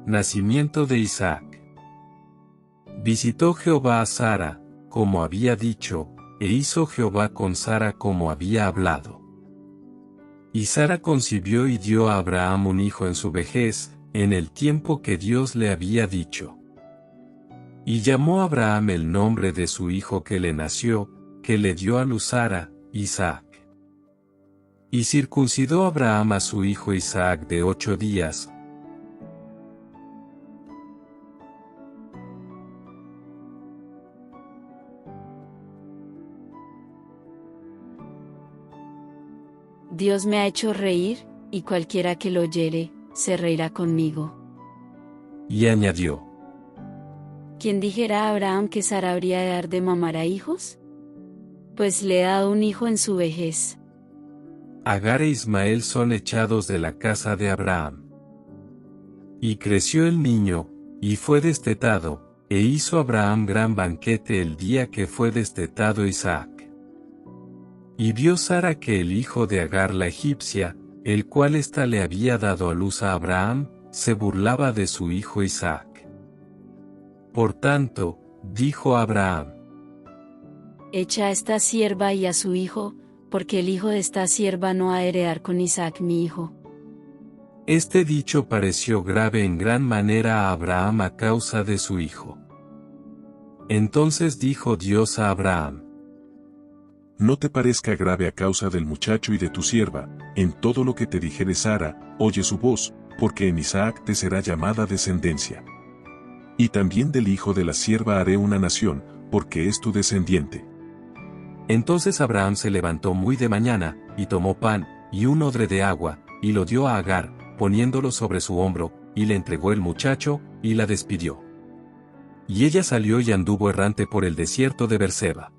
Nacimiento de Isaac. Visitó Jehová a Sara, como había dicho, e hizo Jehová con Sara como había hablado. Y Sara concibió y dio a Abraham un hijo en su vejez, en el tiempo que Dios le había dicho. Y llamó a Abraham el nombre de su hijo que le nació, que le dio a luz Sara, Isaac. Y circuncidó Abraham a su hijo Isaac de 8 días. Dios me ha hecho reír, y cualquiera que lo oyere, se reirá conmigo. Y añadió: ¿Quién dijera a Abraham que Sara habría de dar de mamar a hijos? Pues le he dado un hijo en su vejez. Agar e Ismael son echados de la casa de Abraham. Y creció el niño, y fue destetado, e hizo Abraham gran banquete el día que fue destetado Isaac. Y vio Sara que el hijo de Agar la egipcia, el cual ésta le había dado a luz a Abraham, se burlaba de su hijo Isaac. Por tanto, dijo Abraham: Echa a esta sierva y a su hijo, porque el hijo de esta sierva no ha de heredar con Isaac mi hijo. Este dicho pareció grave en gran manera a Abraham a causa de su hijo. Entonces dijo Dios a Abraham: No te parezca grave a causa del muchacho y de tu sierva, en todo lo que te dijere Sara, oye su voz, porque en Isaac te será llamada descendencia. Y también del hijo de la sierva haré una nación, porque es tu descendiente. Entonces Abraham se levantó muy de mañana, y tomó pan, y un odre de agua, y lo dio a Agar, poniéndolo sobre su hombro, y le entregó el muchacho, y la despidió. Y ella salió y anduvo errante por el desierto de Berseba.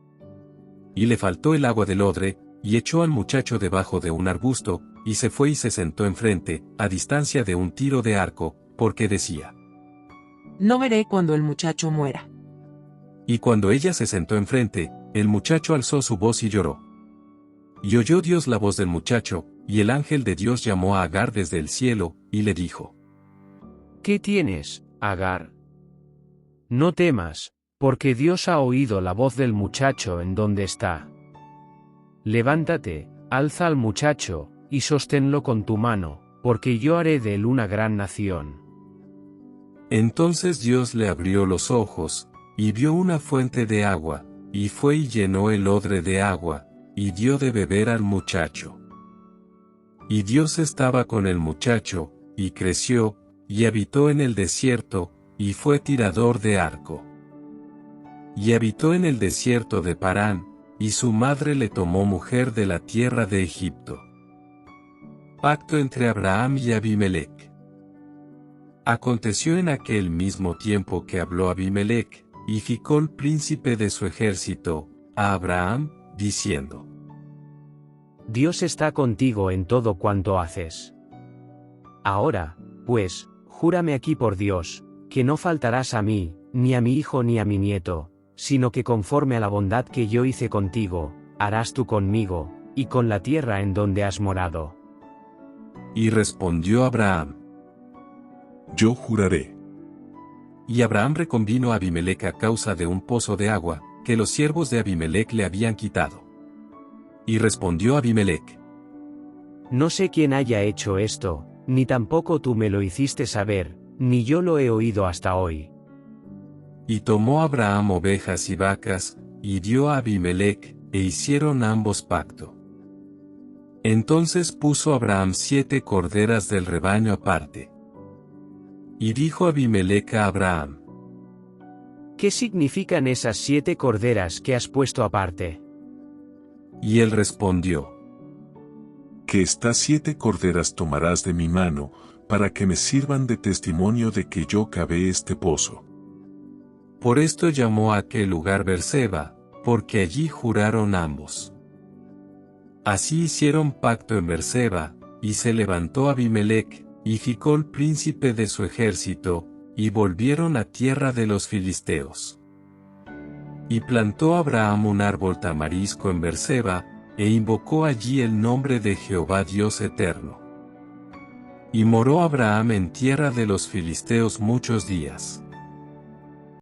Y le faltó el agua del odre, y echó al muchacho debajo de un arbusto, y se fue y se sentó enfrente, a distancia de un tiro de arco, porque decía: No veré cuando el muchacho muera. Y cuando ella se sentó enfrente, el muchacho alzó su voz y lloró. Y oyó Dios la voz del muchacho, y el ángel de Dios llamó a Agar desde el cielo, y le dijo: ¿Qué tienes, Agar? No temas, porque Dios ha oído la voz del muchacho en donde está. Levántate, alza al muchacho, y sosténlo con tu mano, porque yo haré de él una gran nación. Entonces Dios le abrió los ojos, y vio una fuente de agua, y fue y llenó el odre de agua, y dio de beber al muchacho. Y Dios estaba con el muchacho, y creció, y habitó en el desierto, y fue tirador de arco. Y habitó en el desierto de Parán, y su madre le tomó mujer de la tierra de Egipto. Pacto entre Abraham y Abimelech. Aconteció en aquel mismo tiempo que habló Abimelech, y Ficol príncipe de su ejército, a Abraham, diciendo: Dios está contigo en todo cuanto haces. Ahora, pues, júrame aquí por Dios, que no faltarás a mí, ni a mi hijo ni a mi nieto, sino que conforme a la bondad que yo hice contigo, harás tú conmigo, y con la tierra en donde has morado. Y respondió Abraham: Yo juraré. Y Abraham reconvino a Abimelech a causa de un pozo de agua, que los siervos de Abimelech le habían quitado. Y respondió Abimelech: No sé quién haya hecho esto, ni tampoco tú me lo hiciste saber, ni yo lo he oído hasta hoy. Y tomó Abraham ovejas y vacas, y dio a Abimelech, e hicieron ambos pacto. Entonces puso Abraham 7 corderas del rebaño aparte. Y dijo Abimelech a Abraham: ¿Qué significan esas 7 corderas que has puesto aparte? Y él respondió: Que estas 7 corderas tomarás de mi mano, para que me sirvan de testimonio de que yo cavé este pozo. Por esto llamó a aquel lugar Berseba, porque allí juraron ambos. Así hicieron pacto en Berseba, y se levantó Abimelech, y Ficol príncipe de su ejército, y volvieron a tierra de los filisteos. Y plantó Abraham un árbol tamarisco en Berseba, e invocó allí el nombre de Jehová Dios eterno. Y moró Abraham en tierra de los filisteos muchos días.